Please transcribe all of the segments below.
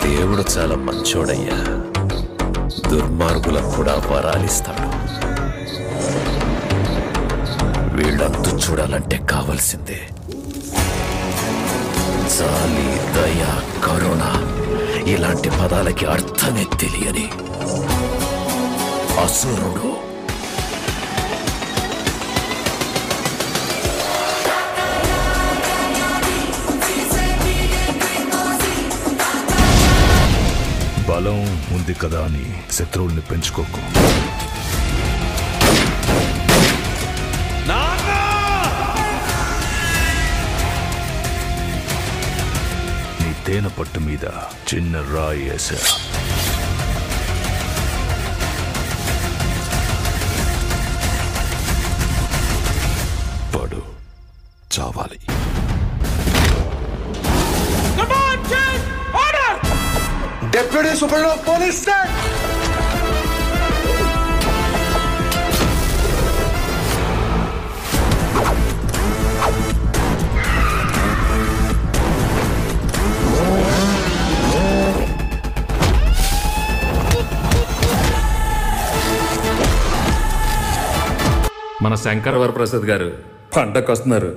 దేవుడు చాలా మంచోడయ్యా, దుర్మార్గులకు కూడా వరాలిస్తాడు. వీళ్ళంతా చూడాలంటే కావలసిందే జాలి, దయ, కరుణ ఇలాంటి పదాలకి అర్థమే తెలియని అసురుడు. బలం ఉంది కదా అని శత్రువుల్ని పెంచుకోకు. నీ తేనె పట్టు మీద చిన్న రాయి వేసా. పడు చావాలి. Deputy Superintendent of Police State! మన శంకర్ వరప్రసాద్ గారు పంటకు వస్తున్నారు.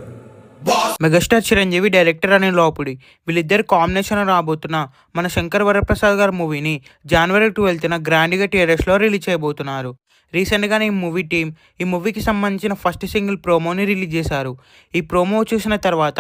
మెగాస్టార్ చిరంజీవి, డైరెక్టర్ అనిల్ రావిపూడి వీళ్ళిద్దరు కాంబినేషన్ రాబోతున్న మన శంకర్ వరప్రసాద్ గారి మూవీని జనవరి 12న గ్రాండ్గా థియేటర్స్లో రిలీజ్ చేయబోతున్నారు. రీసెంట్గానే ఈ మూవీ టీం ఈ మూవీకి సంబంధించిన ఫస్ట్ సింగిల్ ప్రోమోని రిలీజ్ చేశారు. ఈ ప్రోమో చూసిన తర్వాత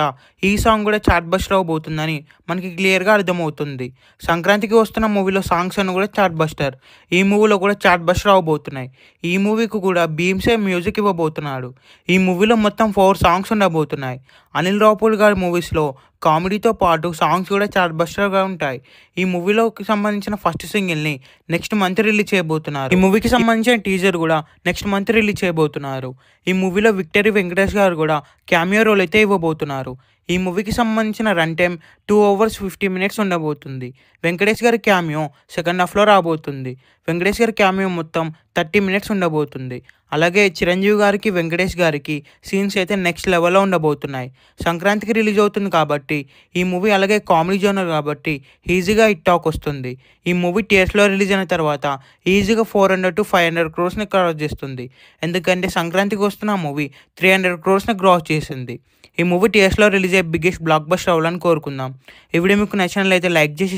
ఈ సాంగ్ కూడా చాట్ బస్టర్ అవబోతుందని మనకి క్లియర్గా అర్థమవుతుంది. సంక్రాంతికి వస్తున్న మూవీలో సాంగ్స్ అన్ని కూడా చాట్ బస్టర్, ఈ మూవీలో కూడా చాట్ బస్టర్ అవబోతున్నాయి. ఈ మూవీకి కూడా భీమ్సే మ్యూజిక్ ఇవ్వబోతున్నాడు. ఈ మూవీలో మొత్తం 4 సాంగ్స్ ఉండబోతున్నాయి. అనిల్ రావిపూడి గారి మూవీస్లో కామెడీతో పాటు సాంగ్స్ కూడా చాట్ బస్టర్గా ఉంటాయి. ఈ మూవీలోకి సంబంధించిన ఫస్ట్ సింగిల్ని నెక్స్ట్ మంత్ రిలీజ్ చేయబోతున్నారు. ఈ మూవీకి సంబంధించిన టీజర్ కూడా నెక్స్ట్ మంత్ రిలీజ్ చేయబోతున్నారు. ఈ మూవీలో విక్టరీ వెంకటేష్ గారు కూడా క్యామియో రోల్ అయితే ఇవ్వబోతున్నారు. ఈ మూవీకి సంబంధించిన రన్ టైం 2 hours 50 minutes ఉండబోతుంది. వెంకటేష్ గారి క్యామియో సెకండ్ హాఫ్లో రాబోతుంది. వెంకటేష్ గారి క్యామియో మొత్తం 30 minutes ఉండబోతుంది. అలాగే చిరంజీవి గారికి, వెంకటేష్ గారికి సీన్స్ అయితే నెక్స్ట్ లెవెల్లో ఉండబోతున్నాయి. సంక్రాంతికి రిలీజ్ అవుతుంది కాబట్టి ఈ మూవీ అలాగే కామెడీ జోనర్ కాబట్టి ఈజీగా హిట్ టాక్ వస్తుంది. ఈ మూవీ థియేటర్స్లో రిలీజ్ అయిన తర్వాత ఈజీగా 400 to 500 crores క్రాస్ చేస్తుంది. ఎందుకంటే సంక్రాంతికి వస్తున్న మూవీ 300 crores క్రాస్ చేసింది. ఈ మూవీ థియేటర్స్లో రిలీజ్ అయ్యే బిగ్గెస్ట్ బ్లాక్ బస్టర్ అవ్వాలని కోరుకుందాం. ఈ వీడియో మీకు నచ్చినట్లయితే లైక్ చేసి